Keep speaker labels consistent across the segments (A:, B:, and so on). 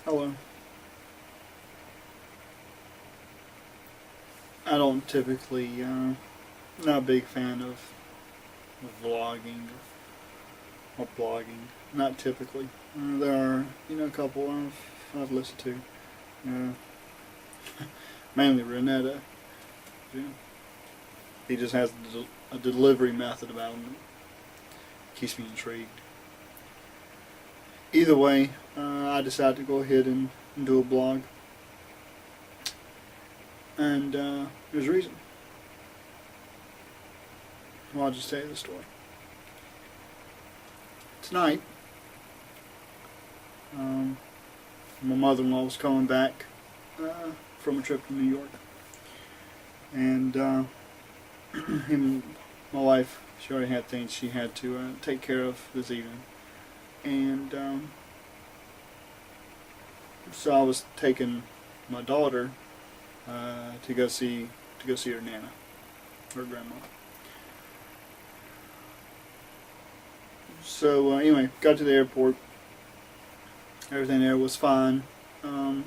A: Hello. I don't typically, not a big fan of vlogging or blogging. Not typically. There are, a couple I've listened to. Mainly Renetta. Yeah. He just has a delivery method about him that keeps me intrigued. Either way, I decided to go ahead and do a blog. And there's a reason. Well, I'll just tell you the story. Tonight, my mother-in-law was coming back from a trip to New York. And my wife, she already had things she had to take care of this evening. And so I was taking my daughter to go see her nana, her grandma. So anyway, got to the airport. Everything there was fine. I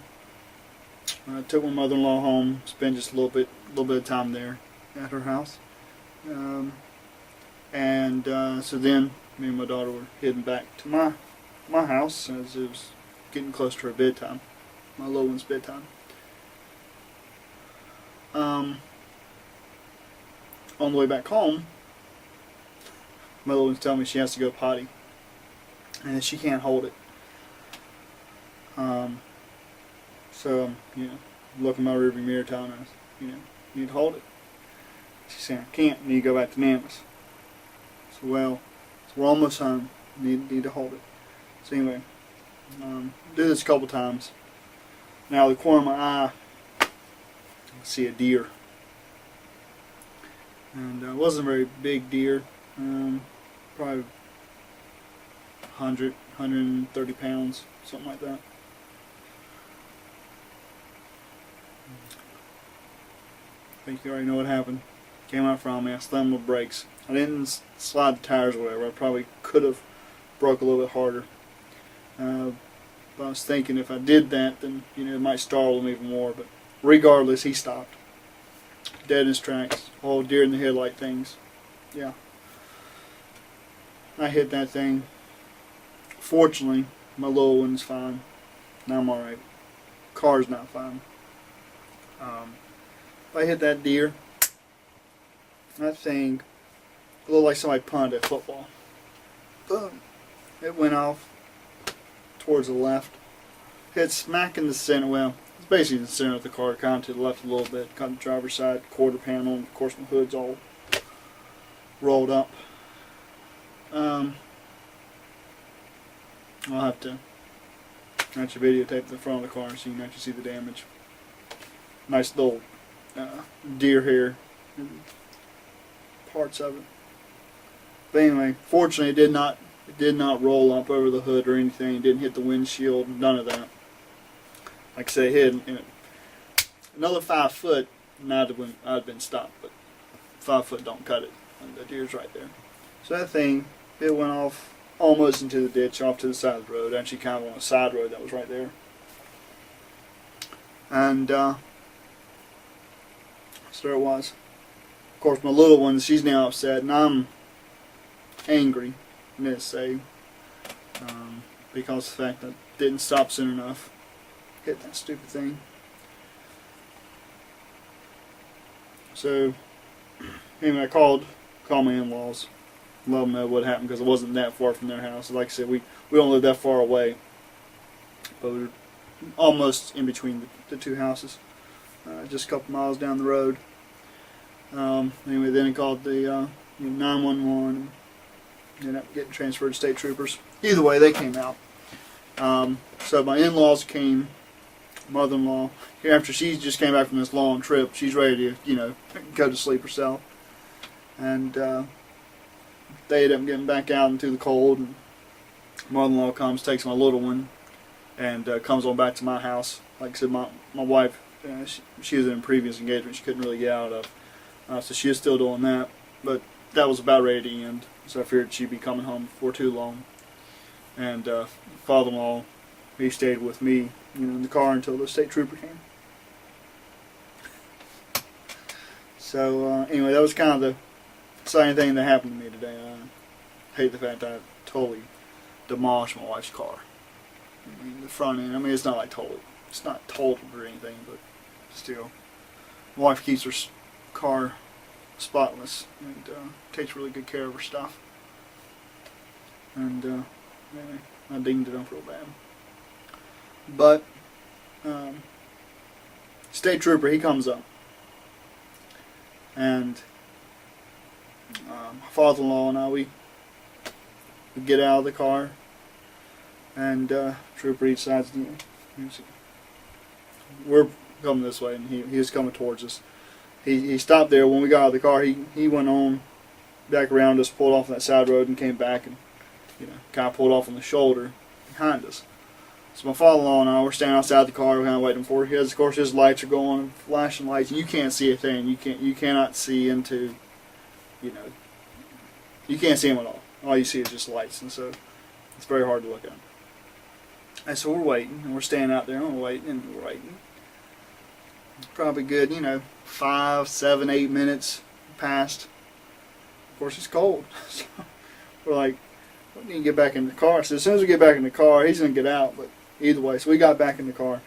A: took my mother-in-law home. Spent just a little bit of time there at her house. So then me and my daughter were heading back to my house as it was getting close to her bedtime, my little one's bedtime. On the way back home, my little one's telling me she has to go potty, and she can't hold it. So looking in my rearview mirror, telling us, you need to hold it. She's saying, I can't. I need to go back to Nana's. So so we're almost home. Need to hold it. So anyway, do this a couple times. Now the corner of my eye, I see a deer, and it wasn't a very big deer, probably 130 pounds, something like that. I think you already know what happened. Came out from me, I slammed my brakes. I didn't slide the tires or whatever. I probably could have broke a little bit harder. But I was thinking if I did that, then it might startle him even more. But regardless, he stopped, dead in his tracks. All deer in the headlight things. Yeah, I hit that thing. Fortunately, my little one's fine. Now I'm all right. Car's not fine. If I hit that deer, that thing looked like somebody punted a football. Boom! It went off towards the left. Hit smack in the center. Well, it's basically in the center of the car, kind of to the left a little bit. Got the driver's side quarter panel, and of course my hood's all rolled up. I'll have to actually videotape the front of the car so you can actually see the damage. Nice little deer hair and parts of it. But anyway, fortunately it did not roll up over the hood or anything. It didn't hit the windshield, none of that. Like I said, it hit another 5 foot, and I'd been stopped, but 5 foot don't cut it. And the deer's right there. So that thing, it went off almost into the ditch, off to the side of the road, actually kind of on a side road that was right there. And so there it was. Of course, my little one, she's now upset, and I'm angry, let's say, because of the fact that I didn't stop soon enough. Hit that stupid thing. So, anyway, I called my in-laws, let them know what happened, because it wasn't that far from their house. Like I said, we don't live that far away, but we were almost in between the two houses, just a couple miles down the road. Anyway, then I called the 911, and ended up getting transferred to state troopers. Either way, they came out. So my in-laws came, mother-in-law, after she just came back from this long trip. She's ready to, go to sleep herself. And they ended up getting back out into the cold, and mother-in-law comes, takes my little one, and comes on back to my house. Like I said, my wife, she was in a previous engagement she couldn't really get out of. So she was still doing that, but that was about ready to end. So I figured she'd be coming home before too long. And father-in-law, he stayed with me in the car until the state trooper came. So anyway, that was kind of the exciting thing that happened to me today. I hate the fact that I totally demolished my wife's car. I mean, the front end. I mean, it's not like it's not totaled or anything, but still, my wife keeps her car spotless and takes really good care of her stuff. And anyway, I dinged it up real bad. But state trooper, he comes up, and my father-in-law and I, we get out of the car, and trooper each decides, we're coming this way, and he was coming towards us. He stopped there when we got out of the car. He went on back around us, pulled off on that side road, and came back and kind of pulled off on the shoulder behind us. So my father-in-law and I were standing outside the car, kind of waiting for him. Of course, his lights are going, flashing lights, and you can't see a thing. You cannot see into, you can't see him at all. All you see is just lights, and so it's very hard to look at. And so we're waiting, and we're standing out there, and we're waiting, and we're waiting. Probably good, 5, 7, 8 minutes passed. Of course, it's cold. So we're like, we need to get back in the car. So as soon as we get back in the car, he's going to get out, but either way. So we got back in the car.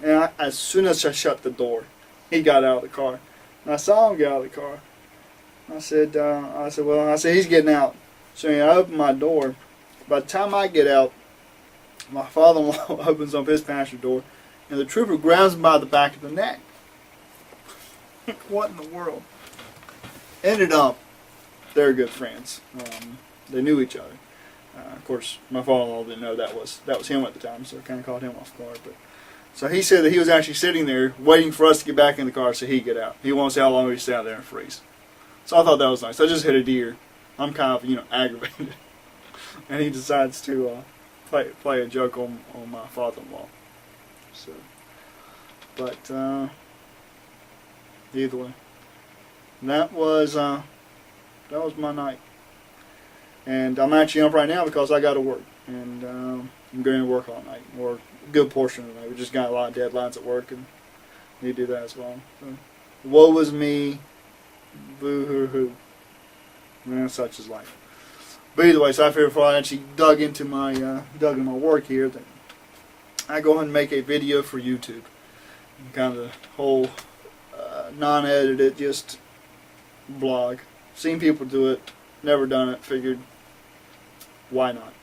A: And as soon as I shut the door, he got out of the car. And I saw him get out of the car. I said, he's getting out. So I opened my door. By the time I get out, my father-in-law opens up his passenger door, and the trooper grabs him by the back of the neck. What in the world? Ended up, they're good friends. They knew each other. Of course, my father-in-law didn't know that was him at the time, so it kind of caught him off guard. But so he said that he was actually sitting there waiting for us to get back in the car so he'd get out. He wants to see how long we stay out there and freeze. So I thought that was nice. I just hit a deer. I'm kind of aggravated, and he decides to play a joke on my father-in-law. So, but either way, that was my night. And I'm actually up right now because I got to work, and I'm going to work all night, or a good portion of the night. We just got a lot of deadlines at work, and need to do that as well. So, woe is me, boo hoo hoo. Man, such is life. But either way, so I figured before I actually dug into my work here, that I go ahead and make a video for YouTube, kind of the whole non-edited, just blog. Seen people do it, never done it. Figured, why not?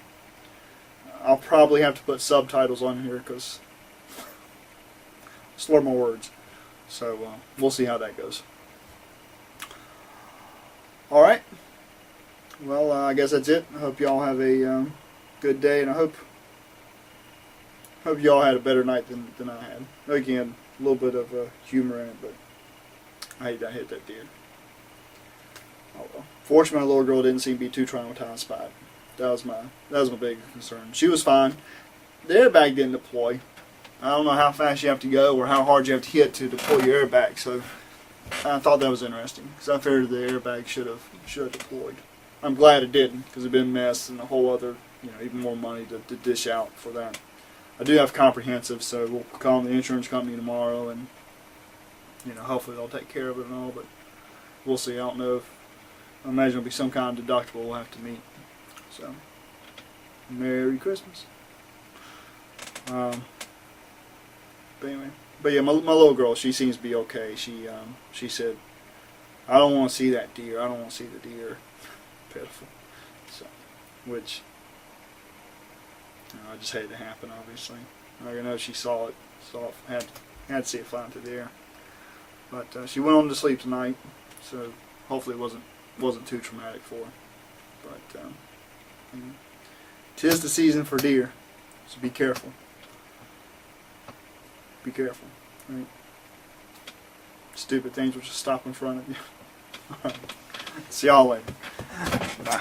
A: I'll probably have to put subtitles on here because slur my words. So we'll see how that goes. All right. Well, I guess that's it. I hope y'all have a good day, and I hope y'all had a better night than I had. Again, a little bit of humor in it, but I hit that deer. Oh well. Fortunately, my little girl didn't seem to be too traumatized by it. That was my big concern. She was fine. The airbag didn't deploy. I don't know how fast you have to go or how hard you have to hit to deploy your airbag. So I thought that was interesting because I figured the airbag should have deployed. I'm glad it didn't because it'd been a mess and a whole other, even more money to dish out for that. I do have comprehensive, so we'll call the insurance company tomorrow, and hopefully they'll take care of it and all. But we'll see. I don't know if. I imagine it'll be some kind of deductible we'll have to meet. So, Merry Christmas. But anyway, my little girl, she seems to be okay. She said, "I don't want to see that deer. I don't want to see the deer." Pitiful. So, which I just hate to happen. Obviously, I know she saw it. Had to see it flying through the air. But she went on to sleep tonight, so hopefully it wasn't too traumatic for her. But 'tis the season for deer, so be careful. Be careful. Right? Stupid things will just stop in front of you. See y'all later. Bye.